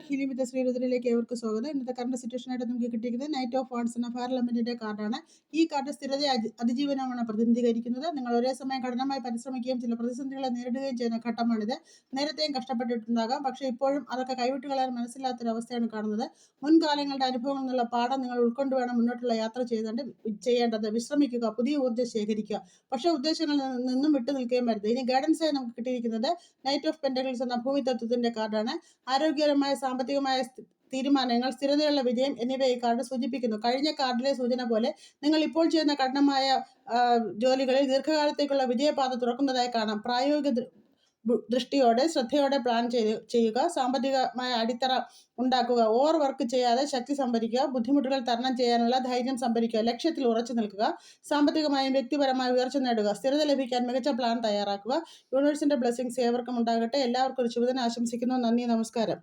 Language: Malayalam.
ഹീലിംഗ് വിത്ത് ശ്രീരുദ്രയിലേക്ക് ഏവർക്ക് സ്വാഗതം. ഇന്നത്തെ കറണ്ട് സിറ്റുവേഷൻ ആയിട്ട് നമുക്ക് കിട്ടിയിരിക്കുന്നത് നൈറ്റ് ഓഫ് വാൺസ് എന്ന ഫയർ എലമെന്റിന്റെ കാർഡാണ്. ഈ കാർഡ് സ്ഥിരതയെ അതിജീവനമാണ് പ്രതിനിധീകരിക്കുന്നത്. നിങ്ങൾ ഒരേ സമയം കഠിനമായി പരിശ്രമിക്കുകയും ചില പ്രതിസന്ധികളെ നേരിടുകയും ചെയ്യുന്ന ഘട്ടമാണിത്. നേരത്തെയും കഷ്ടപ്പെട്ടിട്ടുണ്ടാകാം, പക്ഷേ ഇപ്പോഴും അതൊക്കെ കൈവിട്ട് കളയാൻ മനസ്സിലാത്തൊരവസ്ഥയാണ് കാണുന്നത്. മുൻകാലങ്ങളുടെ അനുഭവങ്ങളിൽ നിന്നുള്ള പാഠം നിങ്ങൾ ഉൾക്കൊണ്ട് വേണം മുന്നോട്ടുള്ള യാത്ര ചെയ്യേണ്ടത്. വിശ്രമിക്കുക, പുതിയ ഊർജ്ജം ശേഖരിക്കുക, പക്ഷേ ഉദ്ദേശങ്ങളിൽ നിന്നും വിട്ടു നിൽക്കുകയും വരുത്. ഇനി ഗൈഡൻസ് ആയി നമുക്ക് കിട്ടിയിരിക്കുന്നത് നൈറ്റ് ഓഫ് പെന്റക്കിൾസ് എന്ന ഭൂമി തത്വത്തിന്റെ കാർഡാണ്. ആരോഗ്യകരമായ സാമ്പത്തികമായ തീരുമാനങ്ങൾ, സ്ഥിരതയുള്ള വിജയം എന്നിവ ഈ കാർഡ് സൂചിപ്പിക്കുന്നു. കഴിഞ്ഞ കാർഡിലെ സൂചന പോലെ നിങ്ങൾ ഇപ്പോൾ ചെയ്യുന്ന കഠിനമായ ജോലികളിൽ ദീർഘകാലത്തേക്കുള്ള വിജയപാത തുറക്കുന്നതായി കാണാം. പ്രായോഗിക ദൃഷ്ടിയോടെ ശ്രദ്ധയോടെ പ്ലാൻ ചെയ്യുക. സാമ്പത്തികമായ അടിത്തറ ഉണ്ടാക്കുക. ഓവർ വർക്ക് ചെയ്യാതെ ശക്തി സംഭരിക്കുക. ബുദ്ധിമുട്ടുകൾ തരണം ചെയ്യാനുള്ള ധൈര്യം സംഭരിക്കുക. ലക്ഷ്യത്തിൽ ഉറച്ചു നിൽക്കുക. സാമ്പത്തികമായും വ്യക്തിപരമായി ഉയർച്ച നേടുക. സ്ഥിരത ലഭിക്കാൻ മികച്ച പ്ലാൻ തയ്യാറാക്കുക. യൂണിവേഴ്സിന്റെ ബ്ലെസ്സിങ്സ് ഏവർക്കും ഉണ്ടാകട്ടെ. എല്ലാവർക്കും ഒരു ശുഭദിനം ആശംസിക്കുന്നു. നന്ദി, നമസ്കാരം.